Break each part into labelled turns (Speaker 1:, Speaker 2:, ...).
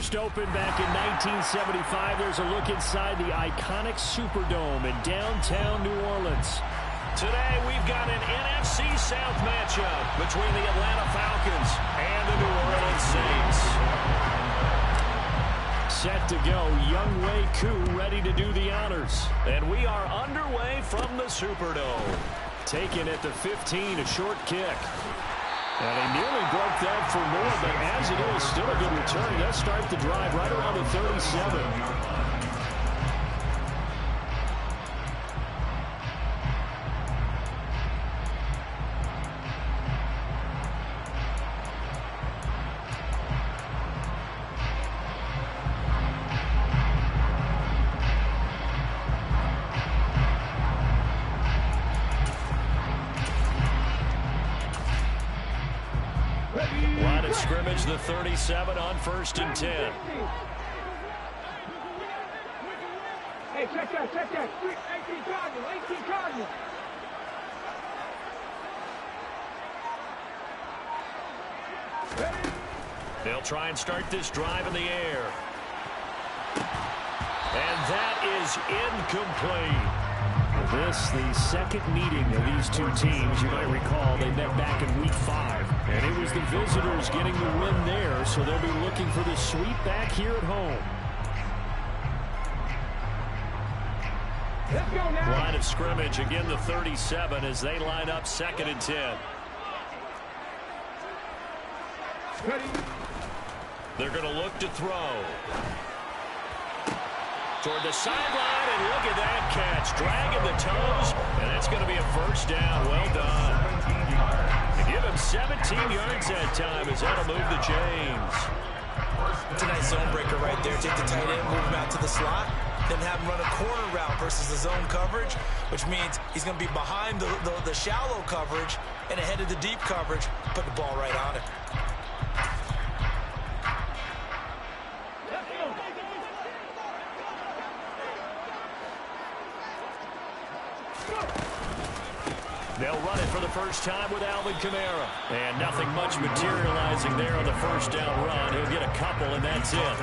Speaker 1: First opened back in 1975. There's a look inside the iconic Superdome in downtown New Orleans.
Speaker 2: Today, we've got an NFC South matchup between the Atlanta Falcons and the New Orleans Saints.
Speaker 1: Set to go, Younghoe Koo ready to do the honors.
Speaker 2: And we are underway from the Superdome.
Speaker 1: Taken at the 15, a short kick. And he nearly broke that for more, but as it is, still a good return. Let's start the drive right around the 37.
Speaker 2: the 37 on 1st and 10.
Speaker 3: Hey, check that. 18 Cardinals.
Speaker 2: They'll try and start this drive in the air. And that is incomplete.
Speaker 1: This, the second meeting of these two teams. You might recall they met back in Week 5. And it was the visitors getting the win there, so they'll be looking for the sweep back here at home.
Speaker 3: Let's go now.
Speaker 2: Line of scrimmage, again the 37 as they line up 2nd and 10.
Speaker 3: Ready.
Speaker 2: They're going to look to throw. Toward the sideline, and look at that catch. Dragging the toes, and that's going to be a first down. Well done. And give him 17 yards that time as that'll move the chains.
Speaker 4: It's a nice zone breaker right there. Take the tight end, move him out to the slot, then have him run a corner route versus the zone coverage, which means he's going to be behind the shallow coverage and ahead of the deep coverage. Put the ball right on it.
Speaker 2: They'll run it for the first time with Alvin Kamara. And nothing much materializing there on the first down run. He'll get a couple, and that's it.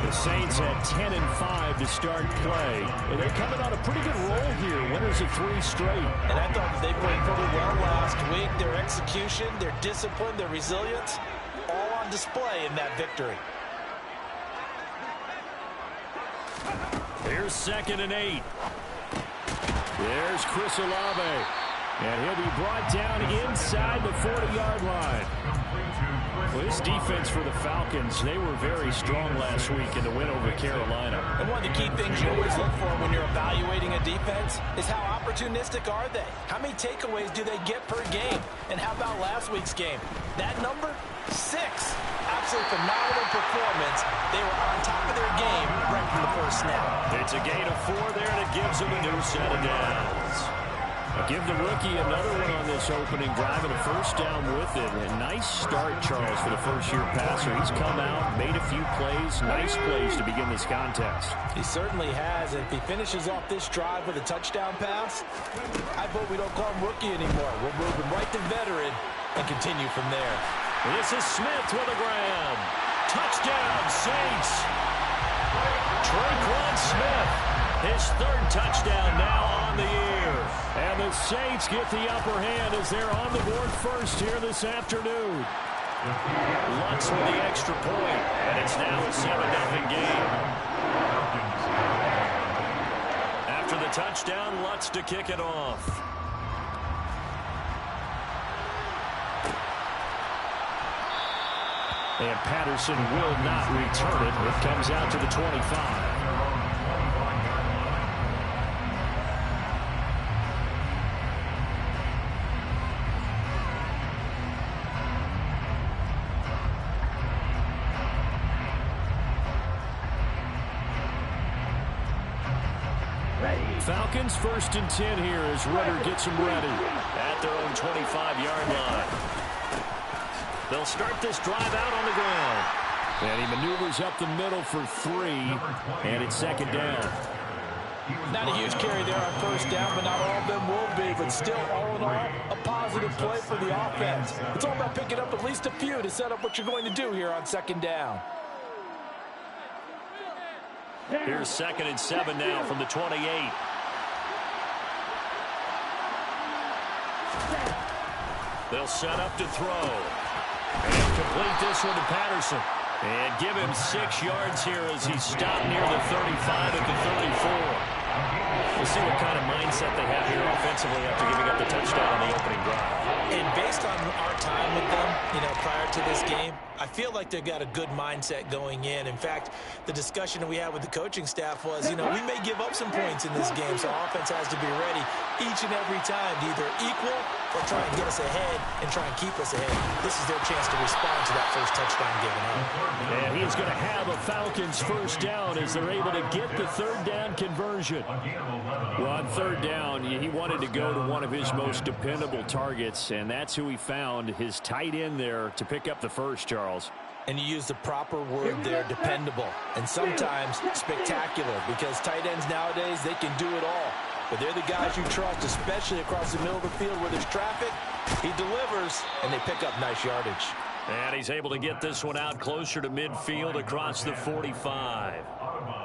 Speaker 1: The Saints had 10 and 5 to start play. And they're coming on a pretty good roll here. Winners of 3 straight.
Speaker 4: And I thought that they played pretty well last week. Their execution, their discipline, their resilience, all on display in that victory.
Speaker 2: Here's 2nd and 8.
Speaker 1: There's Chris Olave. And he'll be brought down inside the 40-yard line. Well, this defense for the Falcons, they were very strong last week in the win over Carolina.
Speaker 4: And one of the key things you always look for when you're evaluating a defense is how opportunistic are they? How many takeaways do they get per game? And how about last week's game? That number? 6. Absolutely phenomenal performance. They were on top of their game right from the first snap.
Speaker 2: It's a gain of 4 there, and it gives them a new set of downs.
Speaker 1: Give the rookie another one on this opening drive and a first down with it. A nice start, Charles, for the first-year passer. He's come out, made a few plays, nice plays to begin this contest.
Speaker 4: He certainly has. And if he finishes off this drive with a touchdown pass, I vote we don't call him rookie anymore. We'll move him right to veteran and continue from there.
Speaker 2: This is Smith with a grab. Touchdown, Saints. Traquan Smith, his 3rd touchdown now on the year.
Speaker 1: And the Saints get the upper hand as they're on the board first here this afternoon.
Speaker 2: Lutz with the extra point, and it's now a 7-0 game. After the touchdown, Lutz to kick it off.
Speaker 1: And Patterson will not return it. It comes out to the 25. Falcons 1st and 10 here as Ritter gets them ready.
Speaker 2: At their own 25-yard line. They'll start this drive out on the ground.
Speaker 1: And he maneuvers up the middle for 3. And it's 2nd down.
Speaker 4: Not a huge carry there on first down, but not all of them will be. But still, all in all, a positive play for the offense. It's all about picking up at least a few to set up what you're going to do here on 2nd down.
Speaker 2: Here's 2nd and 7 now from the 28. They'll set up to throw. And complete this one to Patterson. And give him 6 yards here as he's stopped near the 35 at the 34. We'll see what kind of mindset they have here offensively after giving up the touchdown on the opening drive.
Speaker 4: And based on our time with them, prior to this game, I feel like they've got a good mindset going in. In fact, the discussion that we had with the coaching staff was, we may give up some points in this game, so offense has to be ready each and every time to either equal or try and get us ahead and try and keep us ahead. This is their chance to respond to that first touchdown given up.
Speaker 1: And he's going to have a Falcons first down as they're able to get the 3rd down conversion. Well, on 3rd down, he wanted to go to one of his most dependable targets, and that's who he found, his tight end there, to pick up the first, Charles.
Speaker 4: And you use the proper word there, dependable. And sometimes spectacular, because tight ends nowadays, they can do it all. But they're the guys you trust, especially across the middle of the field where there's traffic. He delivers, and they pick up nice yardage.
Speaker 2: And he's able to get this one out closer to midfield across the 45.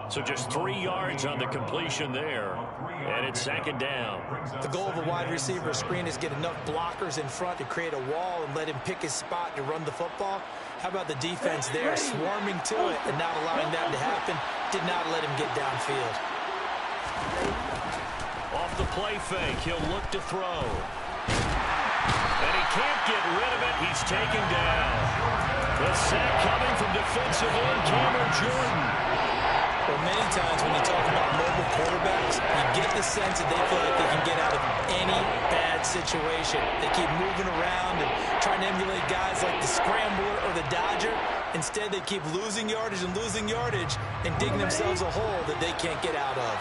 Speaker 2: So just 3 yards on the completion there. And it's second down.
Speaker 4: The goal of a wide receiver screen is get enough blockers in front to create a wall and let him pick his spot to run the football. How about the defense there, swarming to it and not allowing that to happen? Did not let him get downfield.
Speaker 2: Off the play fake, he'll look to throw. And he can't get rid of it. He's taken down. The sack coming from defensive end Cameron Jordan.
Speaker 4: Well, many times when you talk about mobile quarterbacks, you get the sense that they feel like they can get out of any bad situation. They keep moving around and trying to emulate guys like the Scrambler or the Dodger. Instead, they keep losing yardage and digging themselves a hole that they can't get out of.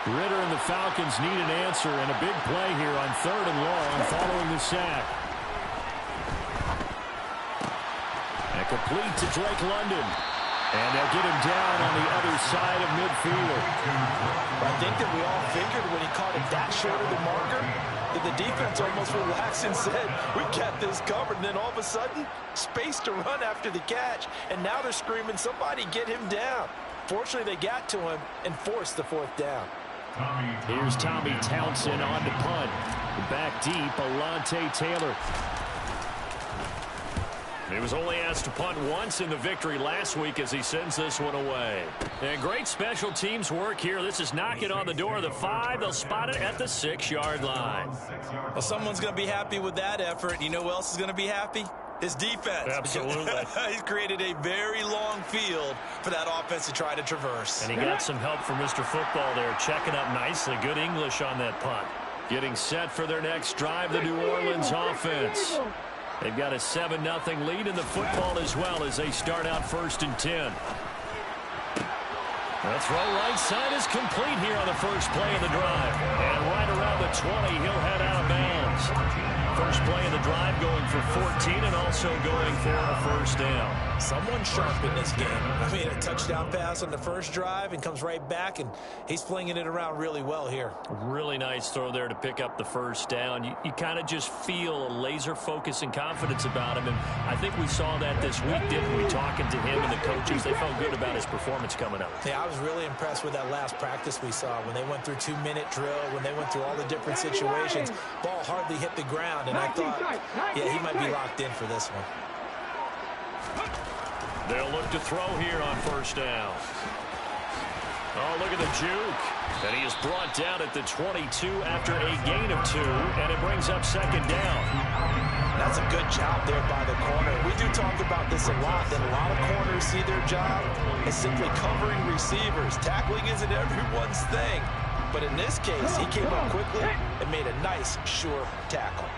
Speaker 1: Ritter and the Falcons need an answer, and a big play here on 3rd and long following the sack. And complete to Drake London. And they'll get him down on the other side of midfield.
Speaker 4: I think that we all figured when he caught it that short of the marker that the defense almost relaxed and said, we got this covered. And then all of a sudden, space to run after the catch. And now they're screaming, somebody get him down. Fortunately, they got to him and forced the 4th down.
Speaker 1: Here's Tommy Townsend on to punt. Back deep, Alontae Taylor.
Speaker 2: He was only asked to punt once in the victory last week as he sends this one away. And great special teams work here. This is knocking on the door of the 5. They'll spot it at the 6-yard line.
Speaker 4: Well, someone's going to be happy with that effort. You know who else is going to be happy? His defense.
Speaker 2: Absolutely.
Speaker 4: He's created a very long field for that offense to try to traverse.
Speaker 2: And he got some help from Mr. Football there, checking up nicely. Good English on that punt. Getting set for their next drive, the New Orleans offense. They've got a 7-0 lead in the football as well as they start out 1st and 10. The throw right side is complete here on the first play of the drive. And right around the 20, he'll head out of bounds. First play of the drive going for 14 and also going for a 1st down.
Speaker 4: Someone sharp in this game. I mean, a touchdown pass on the first drive and comes right back, and he's flinging it around really well here.
Speaker 2: Really nice throw there to pick up the 1st down. You kind of just feel a laser focus and confidence about him, and I think we saw that this week, didn't we? Talking to him and the coaches, they felt good about his performance coming up.
Speaker 4: Yeah, I was really impressed with that last practice we saw when they went through 2-minute drill, when they went through all the different situations. Ball hardly hit the ground, and I thought, yeah, he might be locked in for this one.
Speaker 2: They'll look to throw here on 1st down. Oh, look at the juke. And he is brought down at the 22 after a gain of 2, and it brings up 2nd down.
Speaker 4: That's a good job there by the corner. We do talk about this a lot, that a lot of corners see their job as simply covering receivers. Tackling isn't everyone's thing. But in this case, he came up quickly and made a nice, sure tackle.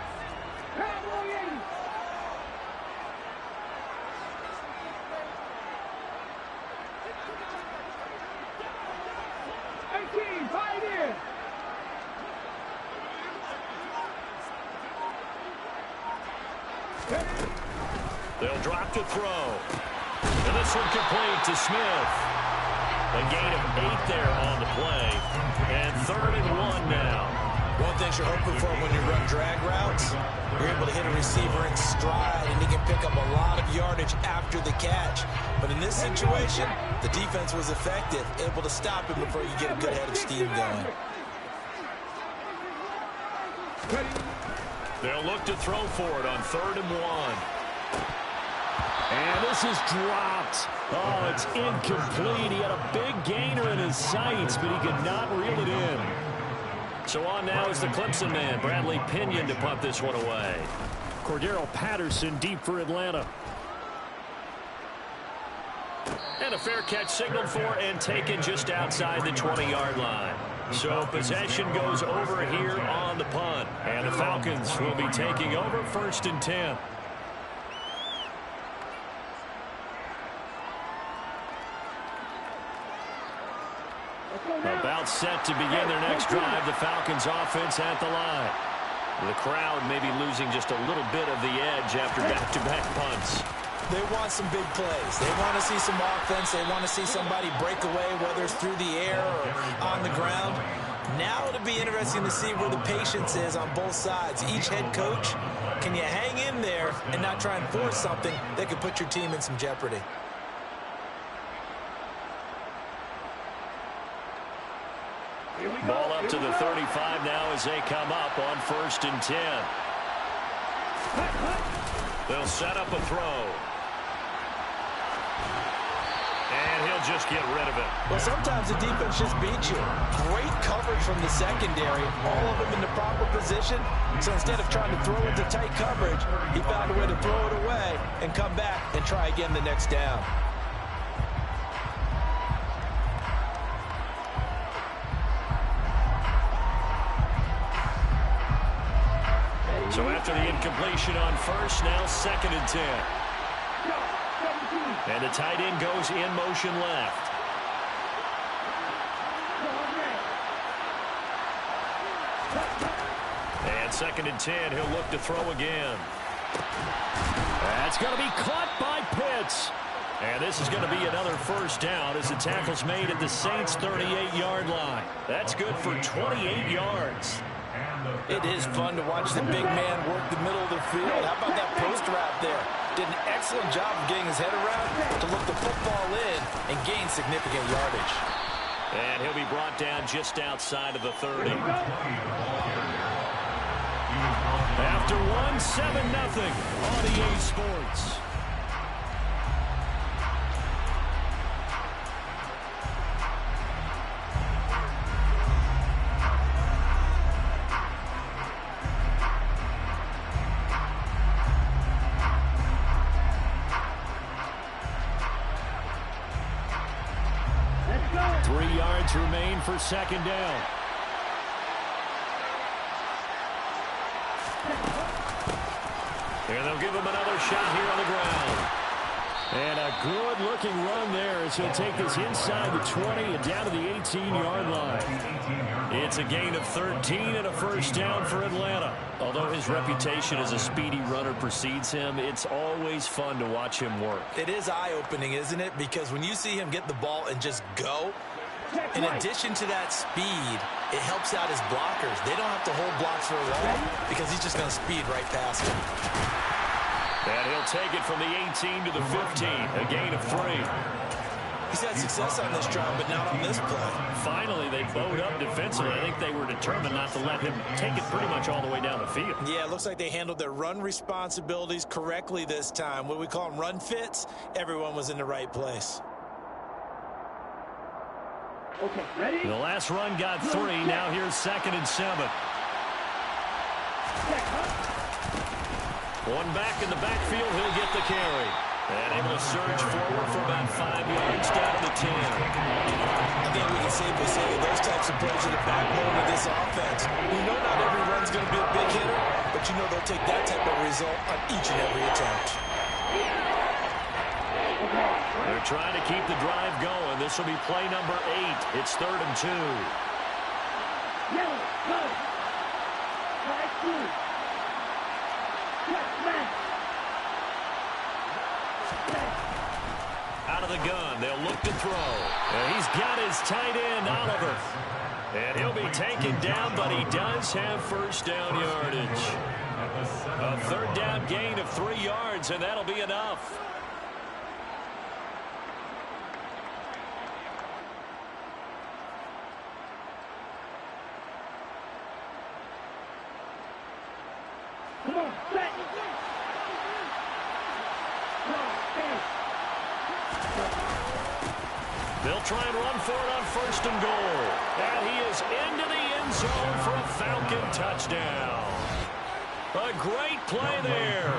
Speaker 2: They'll drop to throw. And this one complete to Smith. A gain of 8 there on the play. And 3rd and 1 now.
Speaker 4: One thing you're hoping for when you run drag routes, you're able to hit a receiver in stride, and he can pick up a lot of yardage after the catch. But in this situation, the defense was effective, able to stop him before you get a good head of steam going.
Speaker 2: They'll look to throw for it on 3rd and 1.
Speaker 1: And this is dropped. Oh, it's incomplete. He had a big gainer in his sights, but he could not reel it in.
Speaker 2: So on now is the Clemson man, Bradley Pinion, to punt this one away.
Speaker 1: Cordero Patterson deep for Atlanta.
Speaker 2: And a fair catch signaled for and taken just outside the 20-yard line. So possession goes over here on the punt. And the Falcons will be taking over 1st and 10. About set to begin their next drive, the Falcons offense at the line. The crowd may be losing just a little bit of the edge after back-to-back punts.
Speaker 4: They want some big plays. They want to see some offense. They want to see somebody break away, whether it's through the air or on the ground. Now it'll be interesting to see where the patience is on both sides. Each head coach, can you hang in there and not try and force something that could put your team in some jeopardy?
Speaker 2: Ball up to the 35 now as they come up on 1st and 10. They'll set up a throw. And he'll just get rid of it.
Speaker 4: Well, sometimes the defense just beats you. Great coverage from the secondary. All of them in the proper position. So instead of trying to throw into tight coverage, he found a way to throw it away and come back and try again the next down.
Speaker 2: So after the incompletion on 1st, now 2nd and 10. And the tight end goes in motion left. And 2nd and 10, he'll look to throw again.
Speaker 1: That's going to be caught by Pitts.
Speaker 2: And this is going to be another 1st down as the tackle's made at the Saints' 38-yard line. That's good for 28 yards.
Speaker 4: It is fun to watch the big man work the middle of the field. How about that post route there? Did an excellent job of getting his head around to look the football in and gain significant yardage.
Speaker 2: And he'll be brought down just outside of the 30.
Speaker 1: After 7-0 on EA Sports. Remain for 2nd down.
Speaker 2: And they'll give him another shot here on the ground.
Speaker 1: And a good-looking run there as he'll take this inside the 20 and down to the 18-yard line.
Speaker 2: It's a gain of 13 and a 1st down for Atlanta. Although his reputation as a speedy runner precedes him, it's always fun to watch him work.
Speaker 4: It is eye-opening, isn't it? Because when you see him get the ball and just go, in addition to that speed, it helps out his blockers. They don't have to hold blocks for a while because he's just going to speed right past him.
Speaker 2: And he'll take it from the 18 to the 15, a gain of 3.
Speaker 4: He's had success on this drive, but not on this play.
Speaker 2: Finally, they bowed up defensively. I think they were determined not to let him take it pretty much all the way down the field.
Speaker 4: Yeah, it looks like they handled their run responsibilities correctly this time. What we call them run fits, everyone was in the right place.
Speaker 3: Okay, ready?
Speaker 2: The last run got 3. Now here's 2nd and 7. One back in the backfield. He'll get the carry. And able to surge forward for about 5 yards down to the 10.
Speaker 4: I think we can safely say those types of plays are the backbone of this offense. We know not every run's going to be a big hitter, but you know they'll take that type of result on each and every attempt.
Speaker 2: They're trying to keep the drive going. This will be play number 8. It's 3rd and 2.
Speaker 3: Yellow, go. Right, 2.
Speaker 2: Out of the gun. They'll look to throw. And he's got his tight end, Oliver. And he'll be taken down, but he does have 1st down yardage. A 3rd down gain of 3 yards, and that'll be enough.
Speaker 3: Come on, set.
Speaker 2: They'll try and run for it on 1st and goal. And he is into the end zone for a Falcon touchdown. A great play there.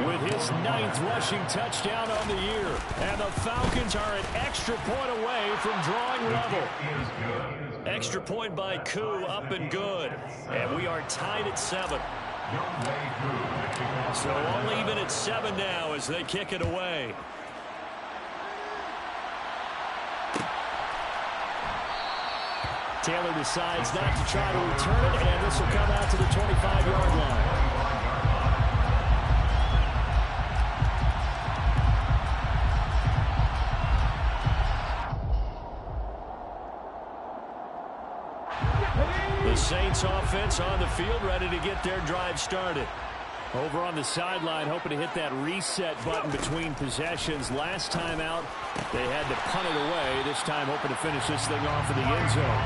Speaker 1: With his 9th rushing touchdown on the year. And the Falcons are an extra point away from drawing level.
Speaker 2: Extra point by Koo, up and good. And we are tied at 7. So only even at 7 now as they kick it away.
Speaker 1: Taylor decides not to try to return it, and this will come out to the 25-yard line.
Speaker 2: Saints offense on the field, ready to get their drive started.
Speaker 1: Over on the sideline, hoping to hit that reset button between possessions. Last time out, they had to punt it away. This time, hoping to finish this thing off in the end zone.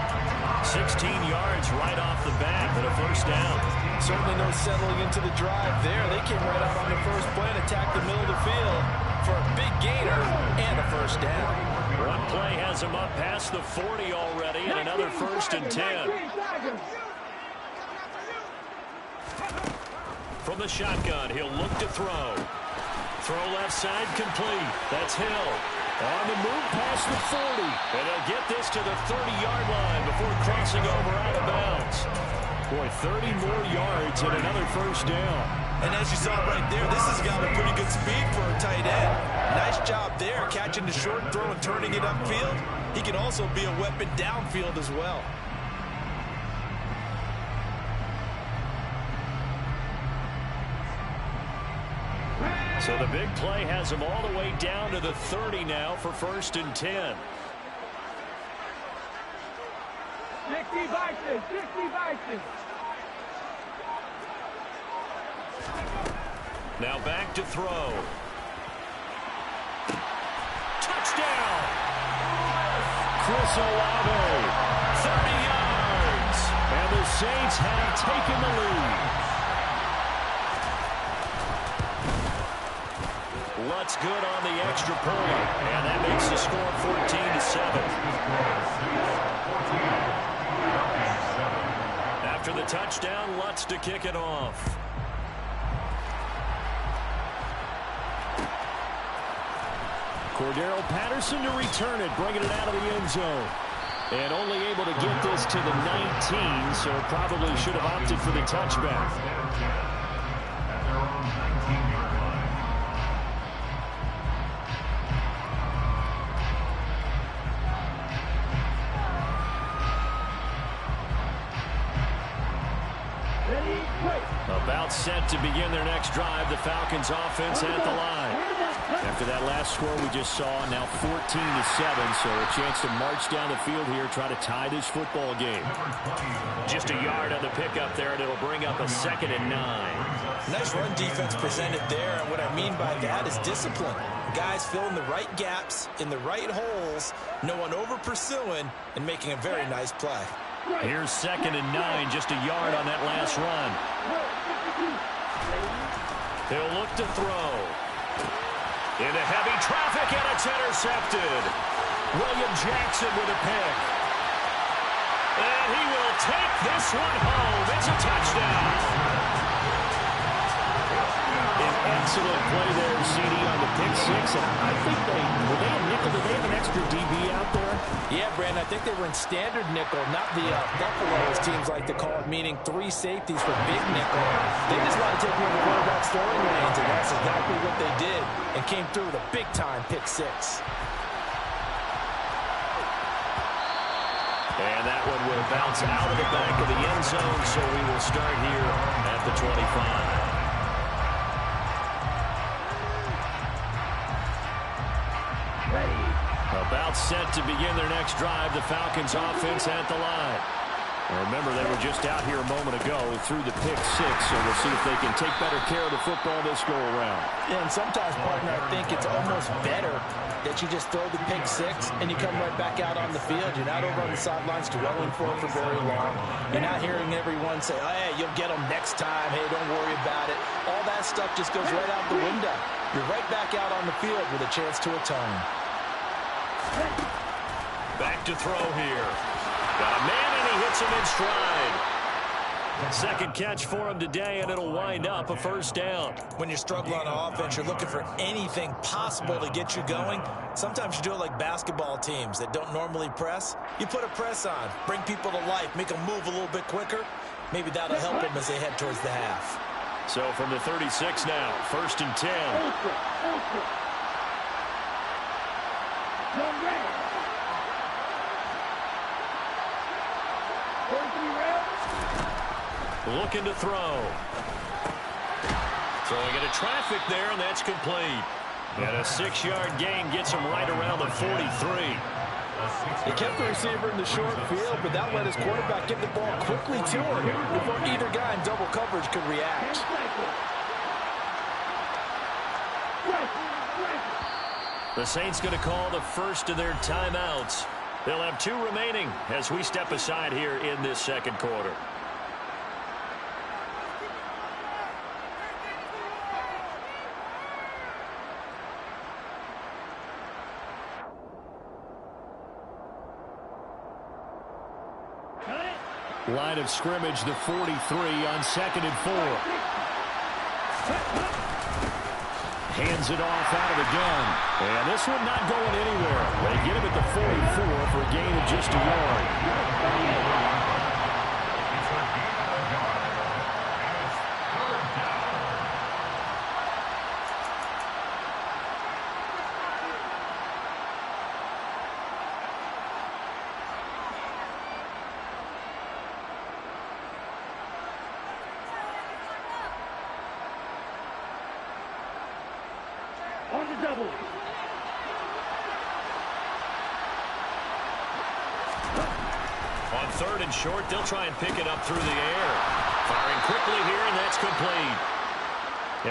Speaker 2: 16 yards right off the bat, but a first down.
Speaker 4: Certainly no settling into the drive there. They came right out on the first play and attacked the middle of the field for a big gainer and a first down.
Speaker 2: One play has him up past the 40 already, and another 1st and 10. From the shotgun, he'll look to throw. Throw left side complete. That's Hill. On the move past the 40. And he'll get this to the 30-yard line before crossing over out of bounds.
Speaker 1: Boy, 30 more yards and another first down.
Speaker 4: And as you saw right there, this has got a pretty good speed for a tight end. Nice job there, catching the short throw and turning it upfield. He can also be a weapon downfield as well.
Speaker 2: So the big play has him all the way down to the 30 now for 1st and 10.
Speaker 3: 60 Vikings, 60 Vikings.
Speaker 2: Now back to throw. Touchdown!
Speaker 1: Chris Olave,
Speaker 2: 30 yards!
Speaker 1: and the Saints have taken the lead.
Speaker 2: Lutz good on the extra point, and that makes the score 14-7. After the touchdown, Lutz to kick it off.
Speaker 1: Cordero Patterson to return it, bringing it out of the end zone. And only able to get this to the 19, so probably should have opted for the touchback. About set to begin their next drive, the Falcons offense at the line. After that last score we just saw, now 14-7, so a chance to march down the field here, try to tie this football game.
Speaker 2: Just a yard on the pickup there, and it'll bring up a 2nd and 9.
Speaker 4: Nice run defense presented there, and what I mean by that is discipline. Guys filling the right gaps in the right holes, no one over pursuing, and making a very nice play.
Speaker 2: Here's 2nd and 9, just a yard on that last run. He'll look to throw. Into heavy traffic, and it's intercepted. William Jackson with a pick. And he will take this one home. It's a touchdown.
Speaker 1: An excellent play there, CD, on the pick six. And I think were they a nickel? Did they have an extra DB out there?
Speaker 4: Yeah, Brandon, I think they were in standard nickel, not the Buffalo, as teams like to call it, meaning 3 safeties for big nickel. They just want to take over the quarterback's throwing lanes, and that's exactly what they did, and came through with a big-time pick six.
Speaker 2: And that one will bounce out of the back of the end zone, so we will start here at the 25. About set to begin their next drive, the Falcons offense at the line.
Speaker 1: Well, remember, they were just out here a moment ago through the pick six, so we'll see if they can take better care of the football this go-around.
Speaker 4: Yeah, and sometimes, partner, I think it's almost better that you just throw the pick six and you come right back out on the field. You're not over on the sidelines dwelling for it for very long. You're not hearing everyone say, oh, hey, you'll get them next time. Hey, don't worry about it. All that stuff just goes right out the window. You're right back out on the field with a chance to atone.
Speaker 2: Back to throw here. Got a man, and he hits him in stride. Second catch for him today, and it'll wind up a first down.
Speaker 4: When you're struggling on offense, you're looking for anything possible to get you going. Sometimes you do it like basketball teams that don't normally press. You put a press on, bring people to life, make them move a little bit quicker. Maybe that'll help them as they head towards the half.
Speaker 2: So from the 36 now, 1st and 10. Looking to throw. Throwing into traffic there, and that's complete. And a 6-yard gain gets him right around the 43.
Speaker 4: He kept the receiver in the short field, but that let his quarterback get the ball quickly to him before either guy in double coverage could react.
Speaker 2: The Saints going to call the first of their timeouts. They'll have 2 remaining as we step aside here in this second quarter.
Speaker 1: Line of scrimmage, the 43 on 2nd and 4. Hands it off out of the gun. And this one not going anywhere. They get him at the 44 for a gain of just a yard.
Speaker 3: On the double.
Speaker 2: On 3rd and short, they'll try and pick it up through the air. Firing quickly here, and that's complete.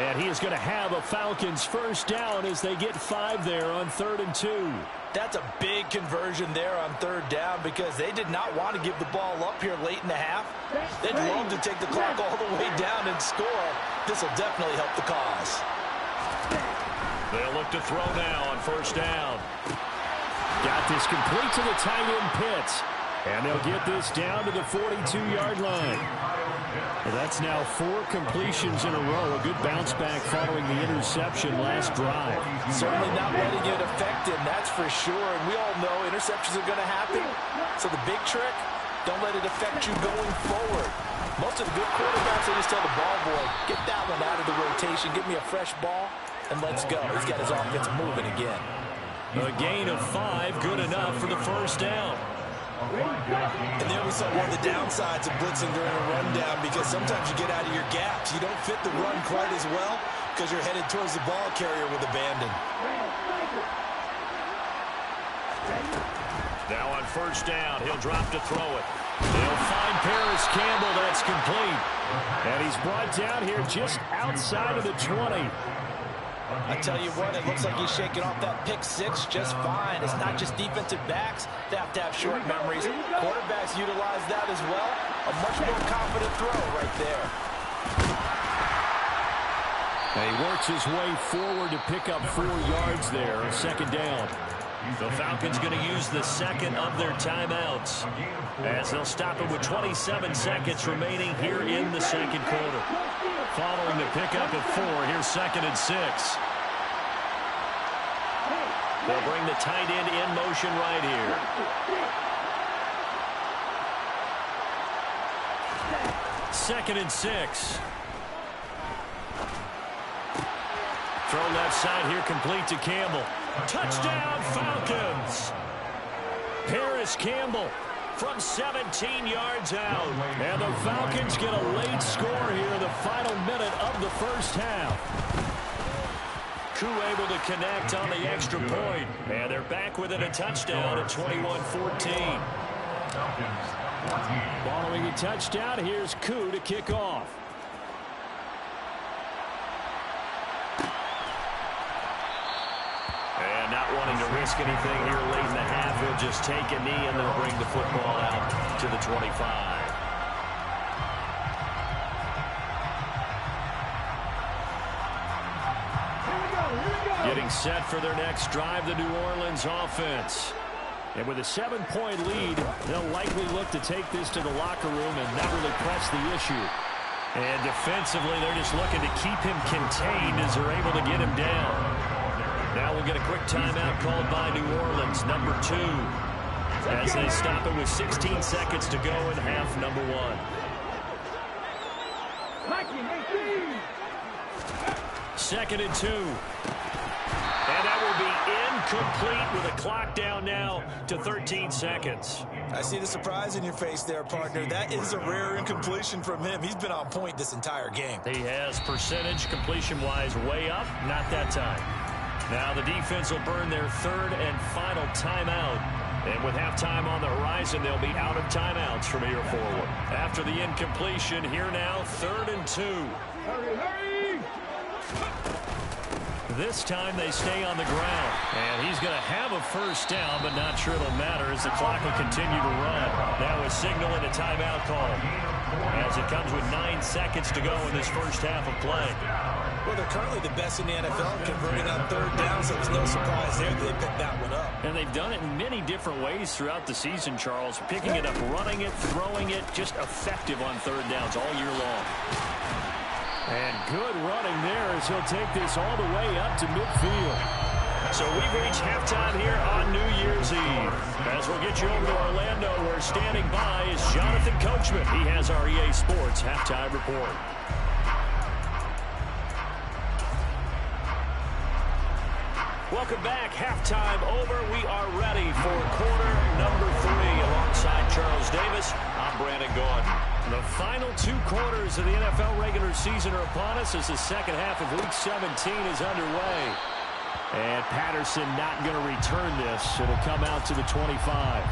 Speaker 1: And he is going to have a Falcons first down as they get 5 there on 3rd and 2.
Speaker 4: That's a big conversion there on 3rd down because they did not want to give the ball up here late in the half. They'd love to take the clock all the way down and score. This will definitely help the cause.
Speaker 2: They'll look to throw now on 1st down.
Speaker 1: Got this complete to the tight end Pitts. And they'll get this down to the 42-yard line. And that's now 4 completions in a row. A good bounce back following the interception last drive.
Speaker 4: Certainly not letting it affect him, that's for sure. And we all know interceptions are going to happen. So the big trick, don't let it affect you going forward. Most of the good quarterbacks, they just tell the ball boy, get that one out of the rotation, give me a fresh ball, and let's go. He's got his offense moving again.
Speaker 2: A gain of 5, good enough for the first down.
Speaker 4: And there we saw one of the downsides of blitzing during a rundown because sometimes you get out of your gaps. You don't fit the run quite as well because you're headed towards the ball carrier with abandon.
Speaker 2: Now on 1st down, he'll drop to throw it. They'll find Paris Campbell. That's complete.
Speaker 1: And he's brought down here just outside of the 20.
Speaker 4: I tell you what, it looks like he's shaking off that pick 6 just fine. It's not just defensive backs that have to have short memories. Quarterbacks utilize that as well. A much more confident throw right there.
Speaker 1: And he works his way forward to pick up 4 yards there on 2nd down.
Speaker 2: The Falcons going to use the second of their timeouts as they'll stop it with 27 seconds remaining here in the second quarter. Following the pickup of 4, here's 2nd and 6. They'll bring the tight end in motion right here. Second and 6. Throw left side here, complete to Campbell. Touchdown, Falcons! Paris Campbell from 17 yards out.
Speaker 1: And the Falcons get a late score here in the final minute of the first half.
Speaker 2: Koo able to connect on the extra point. And they're back within a touchdown at 21-14.
Speaker 1: Following a touchdown, here's Koo to kick off.
Speaker 2: And not wanting to risk anything here late in the half, he'll just take a knee and they'll bring the football out to the 25. Getting set for their next drive, the New Orleans offense.
Speaker 1: And with a 7-point lead, they'll likely look to take this to the locker room and not really press the issue.
Speaker 2: And defensively, they're just looking to keep him contained as they're able to get him down. Now we'll get a quick timeout called by New Orleans, number 2, as they stop it with 16 seconds to go in half number 1. 2nd and 2. And that will be incomplete with a clock down now to 13 seconds.
Speaker 4: I see the surprise in your face there, partner. That is a rare incompletion from him. He's been on point this entire game.
Speaker 2: He has percentage completion-wise way up, not that time. Now the defense will burn their 3rd and final timeout And with halftime on the horizon, they'll be out of timeouts from here forward. After the incompletion, here now, 3rd and 2.
Speaker 3: Hurry!
Speaker 2: This time they stay on the ground. And he's going to have a first down, but not sure it'll matter as the clock will continue to run. Now a signal and a timeout call, as it comes with 9 seconds to go in this first half of play.
Speaker 4: Well, they're currently the best in the NFL converting on 3rd down, so there's no surprise there that they picked that one up.
Speaker 1: And they've done it in many different ways throughout the season, Charles. Picking it up, running it, throwing it, just effective on 3rd downs all year long. And good running there as he'll take this all the way up to midfield.
Speaker 2: So we've reached halftime here on New Year's Eve. As we'll get you over to Orlando, where standing by is Jonathan Coachman. He has our EA Sports halftime report. Welcome back. Halftime over. We are ready for quarter number 3. Alongside Charles Davis, I'm Brandon Gordon.
Speaker 1: The final 2 quarters of the NFL regular season are upon us as the second half of Week 17 is underway. And Patterson not going to return this. It'll come out to the 25.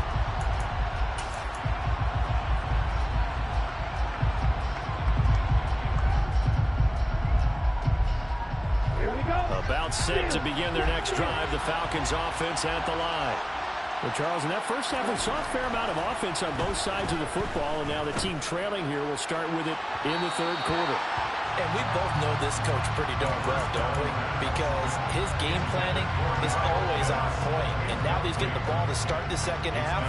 Speaker 1: About set to begin their next drive. The Falcons offense at the line. Well, Charles, in that first half, we saw a fair amount of offense on both sides of the football, and now the team trailing here will start with it in the 3rd quarter.
Speaker 4: And we both know this coach pretty darn well, don't we? Because his game planning is always on point. And now that he's getting the ball to start the second half,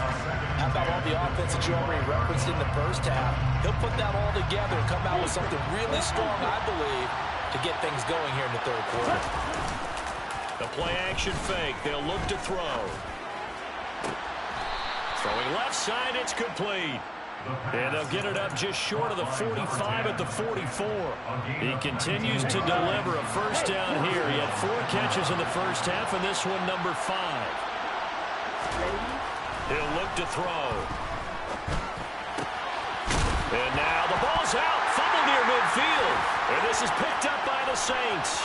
Speaker 4: how about all the offense that you already referenced in the first half? He'll put that all together and come out with something really strong, I believe, to get things going here in the 3rd quarter.
Speaker 2: The play action fake. They'll look to throw. Throwing left side, it's complete. And they'll get it up just short of the 45 at the 44. He continues to deliver a first down here. He had 4 catches in the first half, and this one number 5. He'll look to throw. And now the ball's out. Fumble near midfield. And this is picked up by the Saints.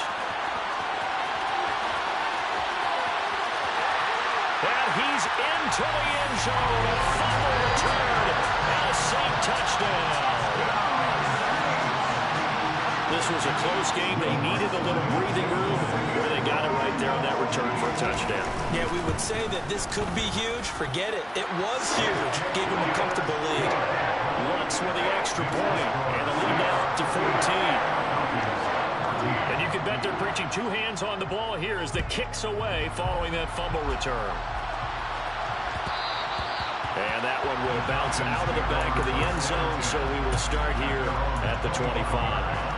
Speaker 2: And he's into the end zone. A fumble return. And a Saint touchdown. This was a close game. They needed a little breathing room, where they got it right there on that return for a touchdown.
Speaker 4: Yeah, we would say that this could be huge. Forget it. It was huge. Gave him a comfortable lead.
Speaker 2: Lutz with the extra point. And the lead now up to 14. And you can bet they're preaching 2 hands on the ball here as the kick's away following that fumble return. And that one will bounce out of the back of the end zone, so we will start here at the 25.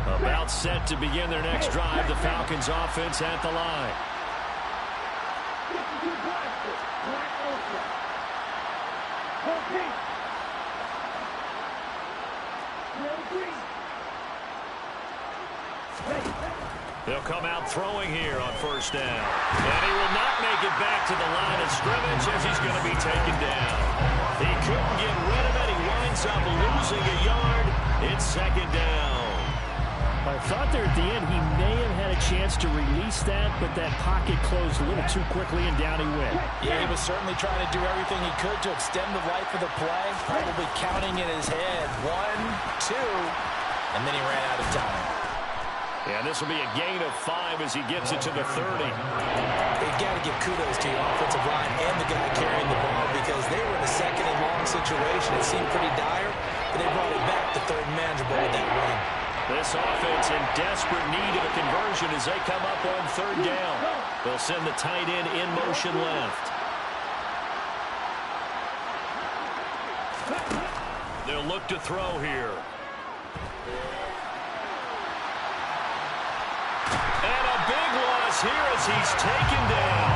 Speaker 2: About set to begin their next drive. The Falcons offense at the line. They'll come out throwing here on first down. And he will not make it back to the line of scrimmage as he's going to be taken down. He couldn't get rid of it. He winds up losing a yard. It's 2nd down.
Speaker 1: I thought there at the end he may have had a chance to release that, but that pocket closed a little too quickly, and down he went.
Speaker 4: Yeah, he was certainly trying to do everything he could to extend the life of the play, probably counting in his head 1, 2, and then he ran out of time.
Speaker 2: Yeah, this will be a gain of 5 as he gets it to the 30.
Speaker 4: You've got to give kudos to your offensive line and the guy carrying the ball, because they were in a 2nd and long situation. It seemed pretty dire, but they brought it back to 3rd and manageable with that run.
Speaker 2: This offense in desperate need of a conversion as they come up on 3rd down. They'll send the tight end in motion left. They'll look to throw here. And a big loss here as he's taken down.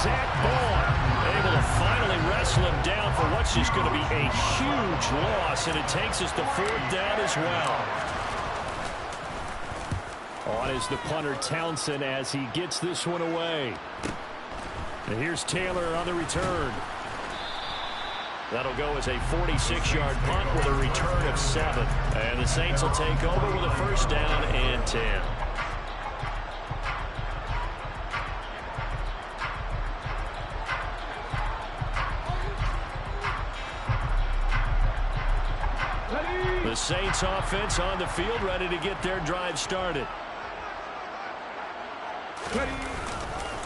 Speaker 2: Zach Bourne able to finally wrestle him down for what's just going to be a huge loss, and it takes us to 4th down as well.
Speaker 1: On is the punter Townsend as he gets this one away. And here's Taylor on the return.
Speaker 2: That'll go as a 46-yard punt with a return of 7. And the Saints will take over with a first down and 10. The Saints offense on the field, ready to get their drive started.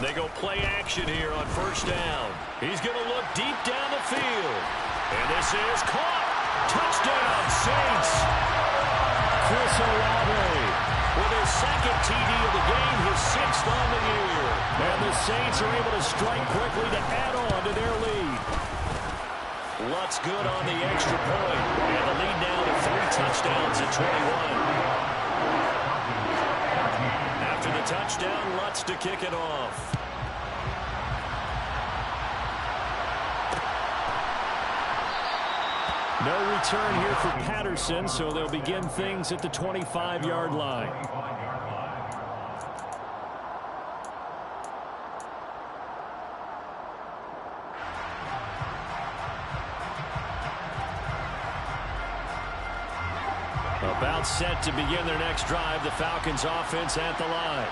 Speaker 2: They go play action here on first down. He's going to look deep down the field. And this is caught. Touchdown, Saints.
Speaker 1: Chris Olave
Speaker 2: with his second TD of the game, his 6th on the year.
Speaker 1: And the Saints are able to strike quickly to add on to their lead.
Speaker 2: Lutz good on the extra point. And the lead now to 3 touchdowns at 21. After the touchdown, Lutz to kick it off.
Speaker 1: No return here for Patterson, so they'll begin things at the 25-yard line. About set to begin their next drive, the Falcons offense at the line.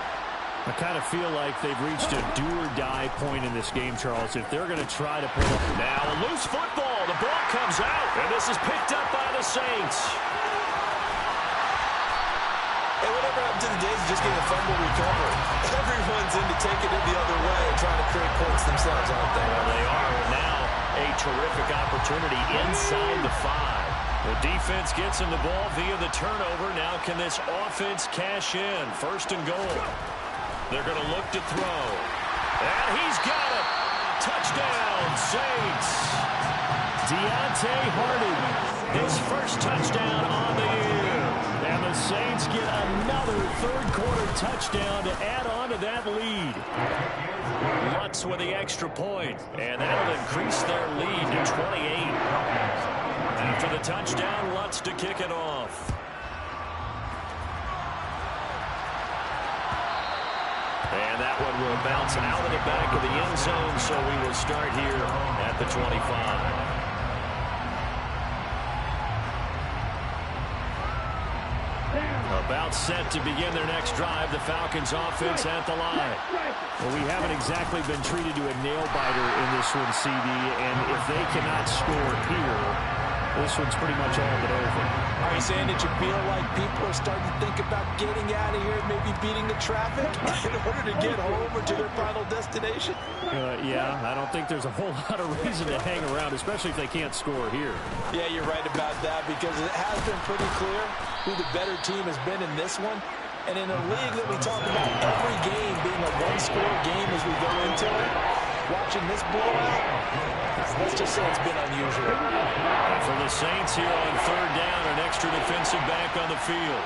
Speaker 1: I kind of feel like they've reached a do-or-die point in this game, Charles. If they're going to try to pull up.
Speaker 2: Now a loose football. The ball comes out, and this is picked up by the Saints.
Speaker 4: Hey, whatever happened to the days of just getting a fumble recovery? Everyone's into taking it the other way and trying to create points themselves, aren't they?
Speaker 2: Well, they are, and now a terrific opportunity inside the 5. The defense gets him the ball via the turnover. Now can this offense cash in? First and goal. They're going to look to throw. And he's got it. Touchdown, Saints. Deontay Hardy, his first touchdown on the year.
Speaker 1: And the Saints get another third-quarter touchdown to add on to that lead.
Speaker 2: Lutz with the extra point, and that'll increase their lead to 28. After the touchdown, Lutz to kick it off. And that one will bounce out of the back of the end zone, so we will start here at the 25. About set to begin their next drive, the Falcons offense at the line.
Speaker 1: Well, we haven't exactly been treated to a nail-biter in this one, CD, and if they cannot score here, this one's pretty much all but over.
Speaker 4: Are you saying that you feel like people are starting to think about getting out of here, maybe beating the traffic in order to get home or to their final destination?
Speaker 1: Yeah, I don't think there's a whole lot of reason to hang around, especially if they can't score here.
Speaker 4: Yeah, you're right about that, because it has been pretty clear who the better team has been in this one. And in a league that we talk about every game being a one-score game as we go into it, watching this blowout, let's just say it's been unusual.
Speaker 2: And for the Saints here on third down, an extra defensive back on the field.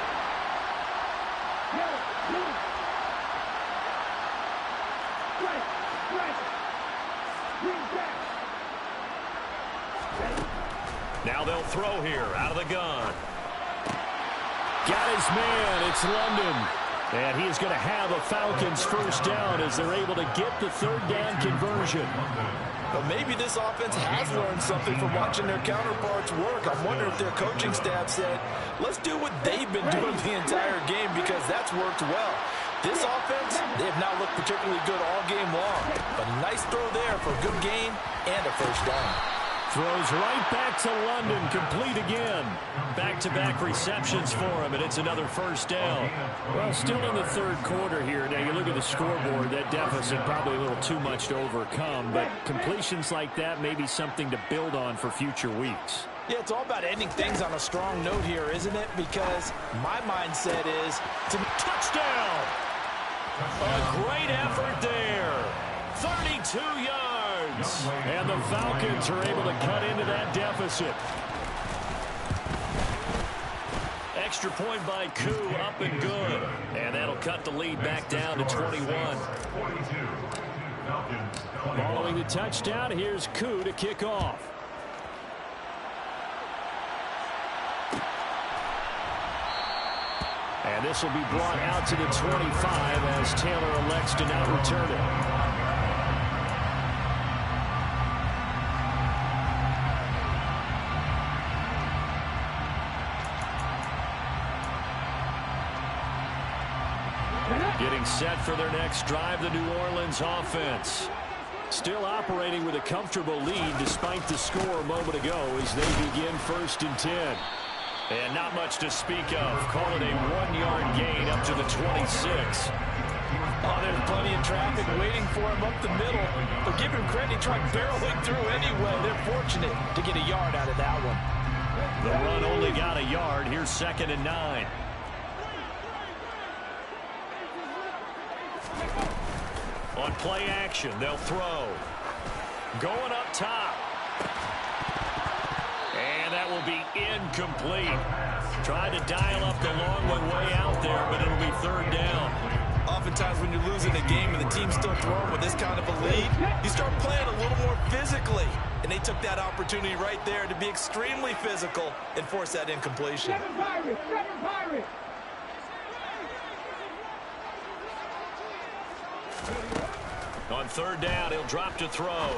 Speaker 2: Now they'll throw here out of the gun.
Speaker 1: Got his man. It's London. And he's going to have a Falcons first down as they're able to get the third down conversion.
Speaker 4: But maybe this offense has learned something from watching their counterparts work. I'm wondering if their coaching staff said, let's do what they've been doing the entire game, because that's worked well. This offense, they have not looked particularly good all game long. But a nice throw there for a good gain and a first down.
Speaker 1: Throws right back to London, complete again.
Speaker 2: Back-to-back receptions for him, and it's another first down.
Speaker 1: Well, still in the third quarter here. Now, you look at the scoreboard, that deficit probably a little too much to overcome, but completions like that may be something to build on for future weeks.
Speaker 4: Yeah, it's all about ending things on a strong note here, isn't it? Because my mindset is to touchdown.
Speaker 2: A great effort there. 32 yards.
Speaker 1: And the Falcons are able to cut into that deficit.
Speaker 2: Extra point by Koo, up and good. And that'll cut the lead back down to 21.
Speaker 1: Following the touchdown, here's Koo to kick off. And this will be brought out to the 25 as Taylor elects to not return it. Getting set for their next drive, the New Orleans offense. Still operating with a comfortable lead despite the score a moment ago as they begin 1st and 10. And not much to speak of. Call it a 1-yard gain up to the 26.
Speaker 4: Oh, there's plenty of traffic waiting for him up the middle. But give him credit, he tried barreling through anyway. They're fortunate to get a yard out of that one.
Speaker 1: The run only got a yard. Here's 2nd and 9. On play action, they'll throw. Going up top. And that will be incomplete. Tried to dial up the long way out there, but it'll be 3rd down.
Speaker 4: Oftentimes when you're losing a game and the team's still throwing with this kind of a lead, you start playing a little more physically. And they took that opportunity right there to be extremely physical and force that incompletion.
Speaker 1: On 3rd down, he'll drop to throw.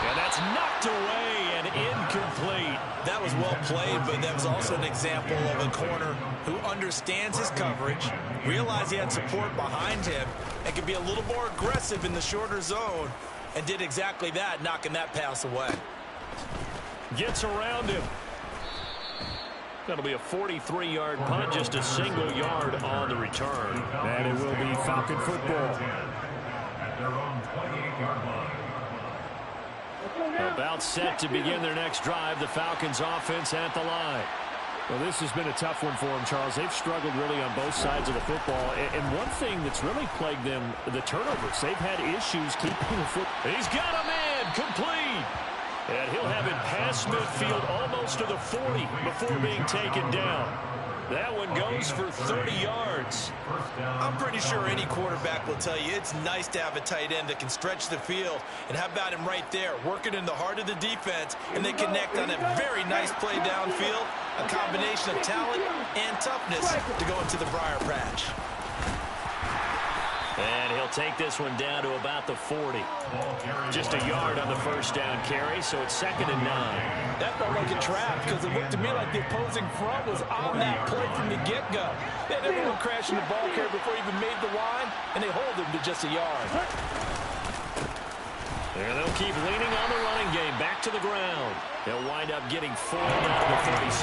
Speaker 1: And that's knocked away and incomplete.
Speaker 4: That was well played, but that was also an example of a corner who understands his coverage, realized he had support behind him, and could be a little more aggressive in the shorter zone, and did exactly that, knocking that pass away.
Speaker 1: Gets around him. That'll be a 43-yard punt, just a single yard on the return. And it will be Falcon football. About set to begin their next drive, the Falcons offense at the line. Well, this has been a tough one for them, Charles. They've struggled really on both sides of the football. And one thing that's really plagued them, the turnovers. They've had issues keeping the football. He's got a man, complete. And he'll have it past midfield almost to the 40 before being taken down. That one goes for 30 yards.
Speaker 4: I'm pretty sure any quarterback will tell you it's nice to have a tight end that can stretch the field. And how about him right there, working in the heart of the defense, and they connect on a very nice play downfield, a combination of talent and toughness to go into the briar patch.
Speaker 1: And he'll take this one down to about the 40. Just a yard on the 1st down carry, so it's 2nd and 9.
Speaker 4: That felt like a trap because it looked to me like the opposing front was on that play from the get-go. They had everyone crashing the ball carrier before he even made the line, and they hold him to just a yard.
Speaker 1: And they'll keep leaning on the running game. Back to the ground. They'll wind up getting 4 out of the 36.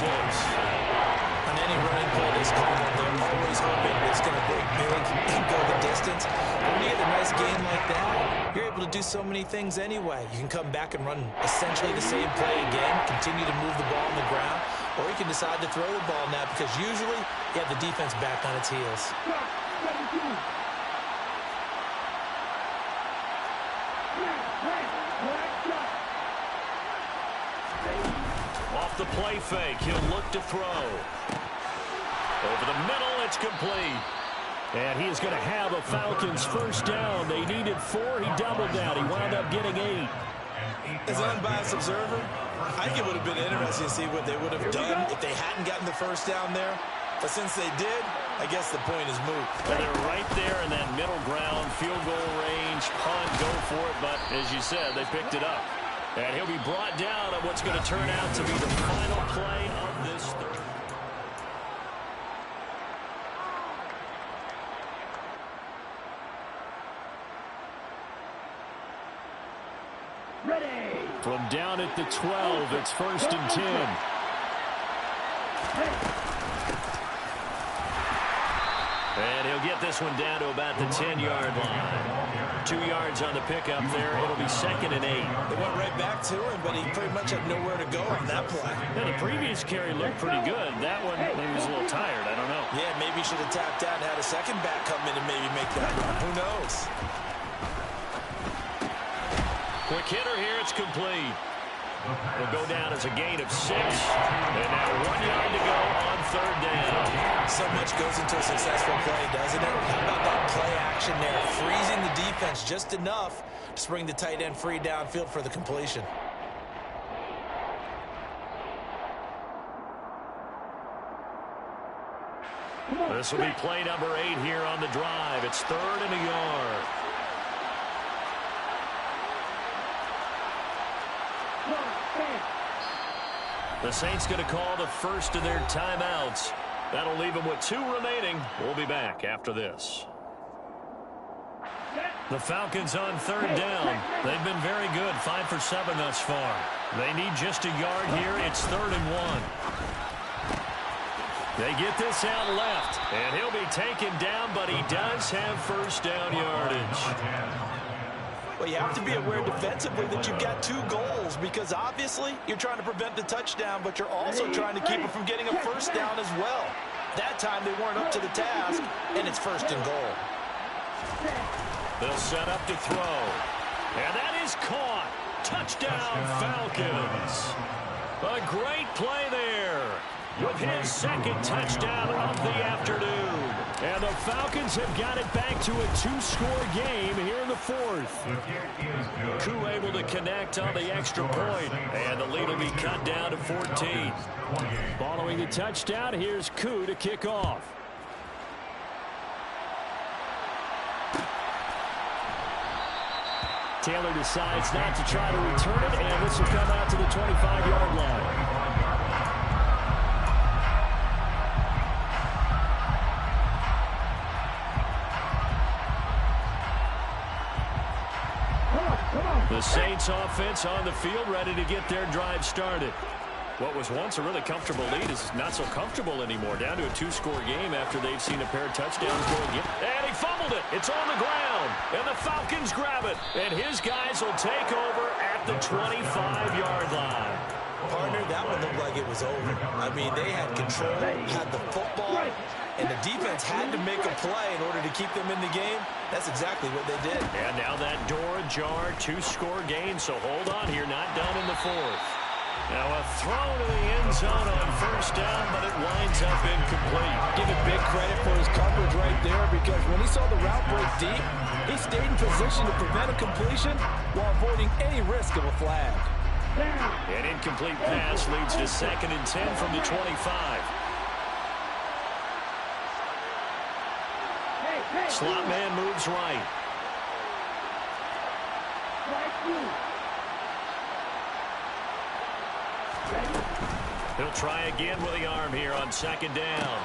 Speaker 4: On any running play this call, they're always hoping it's going to break big and go the distance. But when you get a nice game like that, you're able to do so many things anyway. You can come back and run essentially the same play again, continue to move the ball on the ground, or you can decide to throw the ball now because usually you have the defense back on its heels.
Speaker 1: Off the play fake, he'll look to throw. Over the middle, it's complete. And he is going to have a Falcons 1st down. They needed 4. He doubled that. He wound up getting 8.
Speaker 4: As an unbiased observer, I think it would have been interesting to see what they would have done if they hadn't gotten the 1st down there. But since they did, I guess the point is moot.
Speaker 1: Well, they're right there in that middle ground, field goal range, punt, go for it. But as you said, they picked it up. And he'll be brought down on what's going to turn out to be the final play of this third.
Speaker 3: Ready.
Speaker 1: From down at the 12, it's 1st and 10. And he'll get this one down to about the 10-yard line. 2 yards on the pickup there. It'll be 2nd and 8.
Speaker 4: They went right back to him, but he pretty much had nowhere to go on that play.
Speaker 1: Yeah, the previous carry looked pretty good. That one, he was a little tired. I don't know.
Speaker 4: Yeah, maybe he should have tapped out and had a second back come in and maybe make that run. Who knows?
Speaker 1: Quick hitter here. It's complete. It'll go down as a gain of 6. And now 1 yard to go on 3rd down.
Speaker 4: So much goes into a successful play, doesn't it? How about that play action there? Freezing the defense just enough to spring the tight end free downfield for the completion.
Speaker 1: This will be play number 8 here on the drive. It's 3rd and a yard. The Saints going to call the first of their timeouts.
Speaker 2: That'll leave him with 2 remaining. We'll be back after this. The Falcons on 3rd down. They've been very good, 5 for 7 thus far. They need just a yard here. It's 3rd and 1. They get this out left, and he'll be taken down, but he does have first down yardage.
Speaker 4: Well, you have to be aware defensively that you've got 2 goals because obviously you're trying to prevent the touchdown, but you're also trying to keep it from getting a first down as well. That time they weren't up to the task, and it's 1st and goal.
Speaker 2: They'll set up to throw. And that is caught. Touchdown, Falcons. A great play there with his 2nd touchdown of the afternoon.
Speaker 1: And the Falcons have got it back to a 2-score game here in the 4th.
Speaker 2: Koo able to connect on the extra point, and the lead will be cut down to 14.
Speaker 1: Following the touchdown, here's Koo to kick off. Taylor decides not to try to return it, and this will come out to the 25-yard line. The Saints offense on the field, ready to get their drive started.
Speaker 2: What was once a really comfortable lead is not so comfortable anymore. Down to a 2-score game after they've seen a pair of touchdowns go again. And he fumbled it. It's on the ground. And the Falcons grab it. And his guys will take over at the 25-yard line.
Speaker 4: Partner, that one looked like it was over. I mean, they had control, had the football, and the defense had to make a play in order to keep them in the game. That's exactly what they did.
Speaker 2: And now that door ajar, 2-score game. So hold on here, not done in the 4th. Now a throw to the end zone on 1st down, but it winds up incomplete.
Speaker 5: Give it big credit for his coverage right there because when he saw the route break deep, he stayed in position to prevent a completion while avoiding any risk of a flag.
Speaker 2: An incomplete pass leads to 2nd and 10 from the 25. Slot man moves right. He'll try again with the arm here on 2nd down.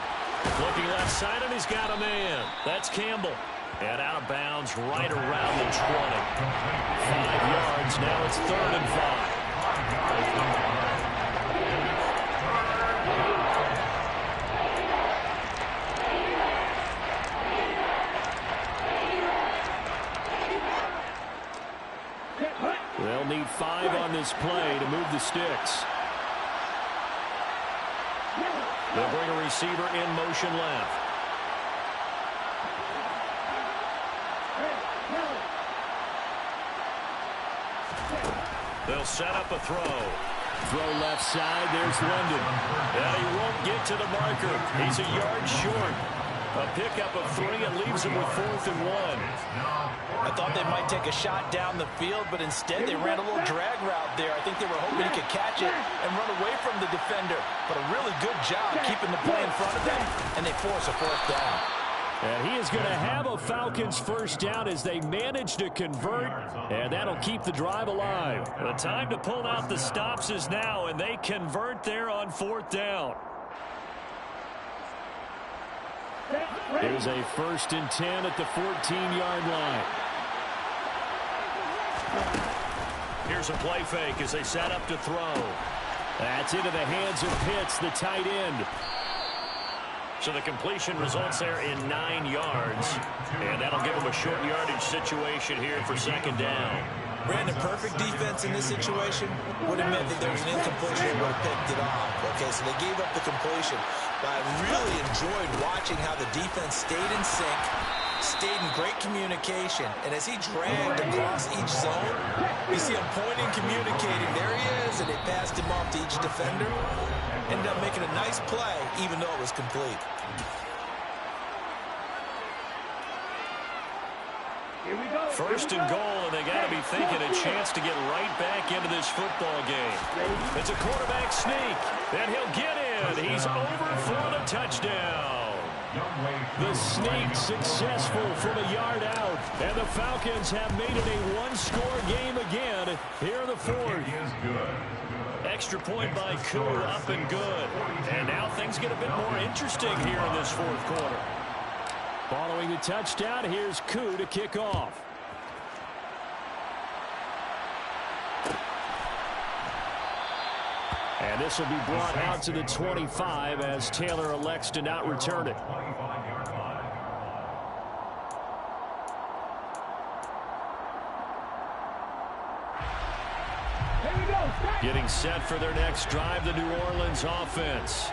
Speaker 2: Looking left side, and he's got a man. That's Campbell. And out of bounds right around the 20. 5 yards. Now it's 3rd and 5.
Speaker 1: They'll need 5 on this play to move the sticks.
Speaker 2: They'll bring a receiver in motion left. They'll set up a throw.
Speaker 1: Throw left side. There's London.
Speaker 2: And he won't get to the marker. He's a yard short. A pickup of 3 and leaves him with 4th and 1.
Speaker 4: I thought they might take a shot down the field, but instead they ran a little drag route there. I think they were hoping he could catch it and run away from the defender. But a really good job keeping the play in front of them, and they force a 4th down.
Speaker 1: And he is going to have a Falcons 1st down as they manage to convert, and that'll keep the drive alive.
Speaker 2: The time to pull out the stops is now, and they convert there on 4th down.
Speaker 1: Here's a 1st and 10 at the 14-yard line.
Speaker 2: Here's a play fake as they set up to throw.
Speaker 1: That's into the hands of Pitts, the tight end.
Speaker 2: So the completion results there in 9 yards. And that'll give them a short yardage situation here for 2nd down.
Speaker 4: Brandon, perfect defense in this situation would have meant that there was an incompletion and would have picked it off. Okay, so they gave up the completion. But I really enjoyed watching how the defense stayed in sync, stayed in great communication. And as he dragged across each zone, you see him pointing, communicating. There he is, and they passed him off to each defender. Ended up making a nice play, even though it was complete.
Speaker 2: First and goal, and they got to be thinking a chance to get right back into this football game. It's a quarterback sneak, and he'll get in. He's over for the touchdown.
Speaker 1: The sneak successful from a yard out. And the Falcons have made it a one-score game again here in the fourth.
Speaker 2: Extra point by Koo, up and good. And now things get a bit more interesting here in this fourth quarter.
Speaker 1: Following the touchdown, here's Koo to kick off. And this will be brought out to the 25 as Taylor elects to not return it.
Speaker 2: Getting set for their next drive, the New Orleans offense.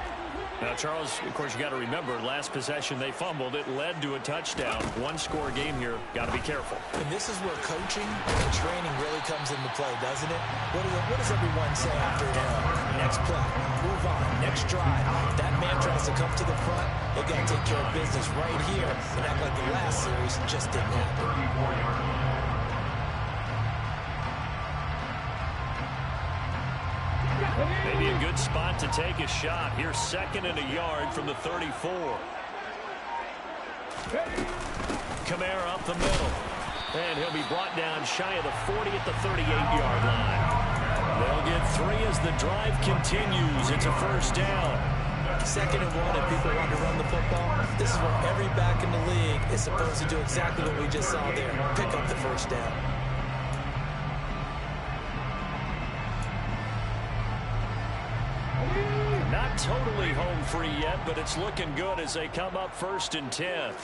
Speaker 2: Now, Charles, of course, you got to remember, last possession they fumbled. It led to a touchdown. One-score game here. Got to be careful.
Speaker 4: And this is where coaching and training really comes into play, doesn't it? What does everyone say after an error? Next play, move on, next drive. That man tries to come to the front. They got to take care of business right here and act like the last series just didn't happen.
Speaker 2: Maybe a good spot to take a shot. Here's second and a yard from the 34. Kamara up the middle. And he'll be brought down shy of the 40 at the 38-yard line. They'll get 3 as the drive continues. It's a first down.
Speaker 4: Second and 1, and people want to run the football. This is where every back in the league is supposed to do exactly what we just saw there. Pick up the first down.
Speaker 2: Not totally home free yet, but it's looking good as they come up 1st and 10.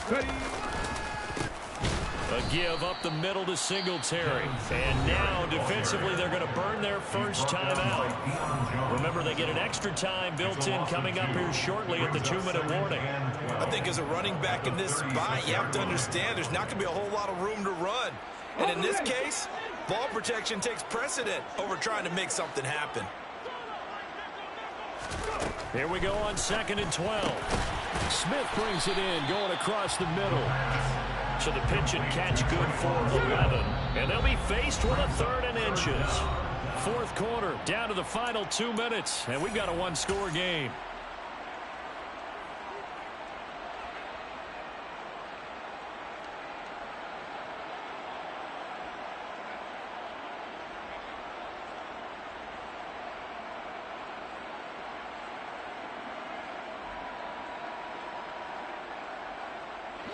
Speaker 2: A give up the middle to Singletary. And now, defensively, they're going to burn their first time out. Remember, they get an extra time built in coming up here shortly at the 2-minute warning.
Speaker 5: I think as a running back in this spot, you have to understand there's not going to be a whole lot of room to run. And in this case, ball protection takes precedent over trying to make something happen.
Speaker 2: Here we go on 2nd and 12.
Speaker 1: Smith brings it in, going across the middle.
Speaker 2: So the pitch and catch good for 11. And they'll be faced with a 3rd and inches.
Speaker 1: Fourth quarter, down to the final 2 minutes, and we've got a one-score game.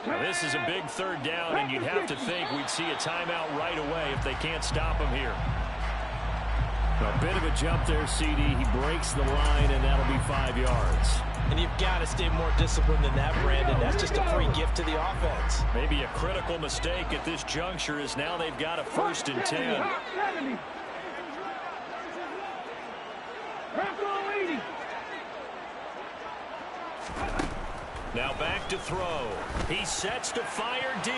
Speaker 2: Now this is a big 3rd down, and you'd have to think we'd see a timeout right away if they can't stop him here.
Speaker 1: A bit of a jump there, CD. He breaks the line, and that'll be 5 yards.
Speaker 4: And you've got to stay more disciplined than that, Brandon. That's just a free gift to the offense.
Speaker 2: Maybe a critical mistake at this juncture is now they've got a 1st and 10. Now back to throw. He sets to fire deep.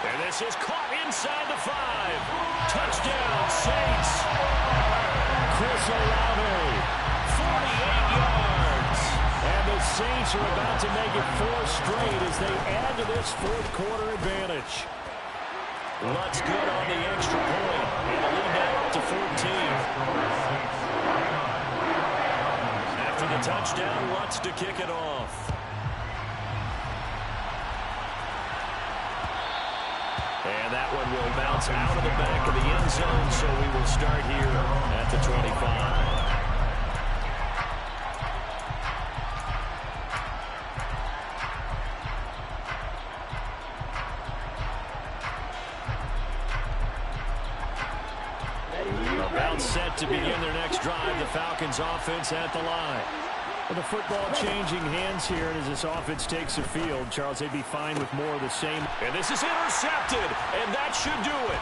Speaker 2: And this is caught inside the 5. Touchdown, Saints.
Speaker 1: Chris Olave,
Speaker 2: 48 yards.
Speaker 1: and the Saints are about to make it 4 straight as they add to this fourth quarter advantage.
Speaker 2: Lutz good on the extra point. And the lead now up to 14. After the touchdown, Lutz to kick it off. And that one will bounce out of the back of the end zone, so we will start here at the 25. About set to begin their next drive, the Falcons offense at the line.
Speaker 1: Well, the football changing hands here, and as this offense takes the field, Charles, they'd be fine with more of the same.
Speaker 2: And this is intercepted, and that should do it.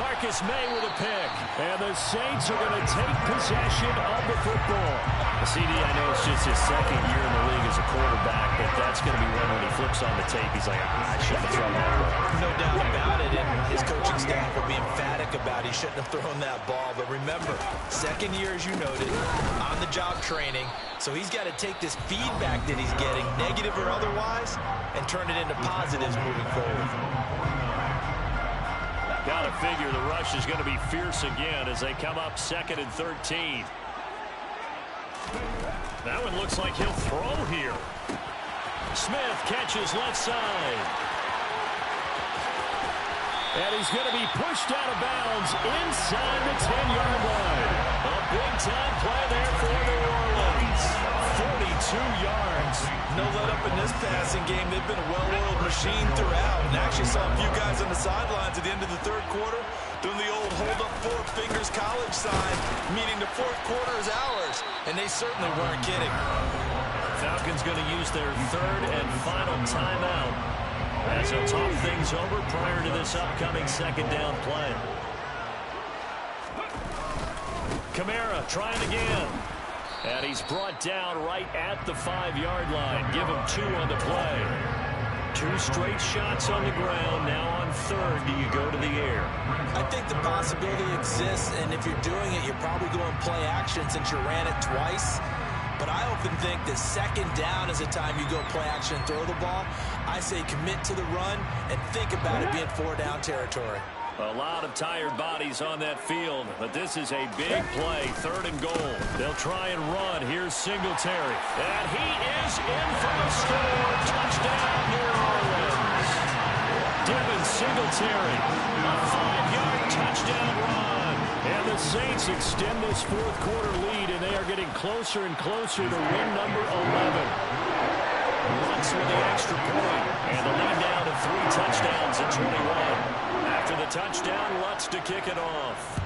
Speaker 2: Marcus May with a pick.
Speaker 1: And the Saints are going to take possession of the football.
Speaker 2: CD, I know it's just his 2nd year in the league as a quarterback, but that's going to be one when he flips on the tape. He's like, I shouldn't have thrown that ball.
Speaker 4: No doubt about it, and his coaching staff will be emphatic about he shouldn't have thrown that ball. But remember, 2nd year, as you noted, on-the-job training. So he's got to take this feedback that he's getting, negative or otherwise, and turn it into positives moving forward.
Speaker 2: Got to figure the rush is going to be fierce again as they come up 2nd and 13. That one looks like he'll throw here. Smith catches left side.
Speaker 1: And he's going to be pushed out of bounds inside the 10-yard line.
Speaker 2: A big-time play there for New Orleans. 42 yards.
Speaker 5: No let-up in this passing game. They've been a well-oiled machine throughout. And actually saw a few guys on the sidelines at the end of the third quarter doing the old hold-up four fingers college sign, meaning the fourth quarter is ours. And they certainly weren't kidding.
Speaker 2: Falcons going to use their third and final timeout as they'll talk things over prior to this upcoming second down play. Kamara trying again. And he's brought down right at the 5-yard line. Give him 2 on the play. 2 straight shots on the ground. Now on third, do you go to the air?
Speaker 4: I think the possibility exists, and if you're doing it, you're probably going play action since you ran it twice. But I often think that second down is the time you go play action and throw the ball. I say commit to the run and think about it being 4-down territory.
Speaker 2: A lot of tired bodies on that field, but this is a big play, 3rd and goal. They'll try and run. Here's Singletary. And he is in for the score. Touchdown, New Orleans. Devin Singletary, a 5-yard touchdown run. And the Saints extend this fourth quarter lead, and they are getting closer and closer to win number 11. Lutz with the extra point, and the lead down to 3 touchdowns at 21. After the touchdown, Lutz to kick it off.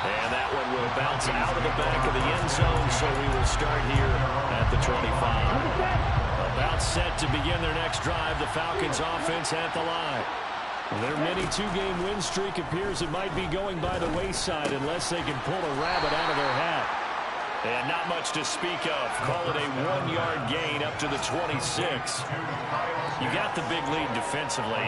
Speaker 2: And that one will bounce out of the back of the end zone, so we will start here at the 25. About set to begin their next drive, the Falcons offense at the line.
Speaker 1: Their mini 2-game win streak appears it might be going by the wayside unless they can pull a rabbit out of their hat.
Speaker 2: And not much to speak of. Call it a 1-yard gain up to the 26. You got the big lead defensively.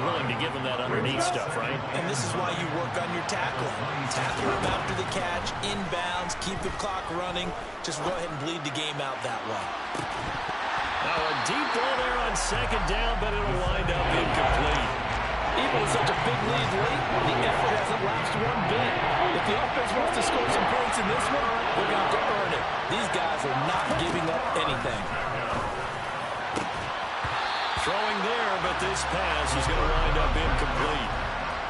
Speaker 2: Willing to give them that underneath stuff, right?
Speaker 4: And this is why you work on your tackling. Tackle them after the catch, inbounds, keep the clock running. Just go ahead and bleed the game out that way.
Speaker 2: Now a deep ball there on second down, but it'll wind up incomplete.
Speaker 4: Even with such a big lead late, the effort hasn't lapsed one bit. If the offense wants to score some points in this one, they're going to have to earn it. These guys are not giving up anything.
Speaker 2: Throwing there, but this pass is going to wind up incomplete.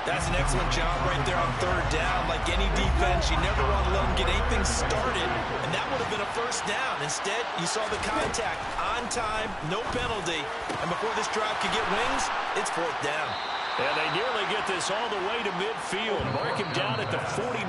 Speaker 5: That's an excellent job right there on third down. Like any defense, you never want to let them get anything started, and that would have been a first down. Instead, you saw the contact on time, no penalty, and before this drive could get wings, it's 4th down.
Speaker 2: And they nearly get this all the way to midfield. Mark him down at the 49.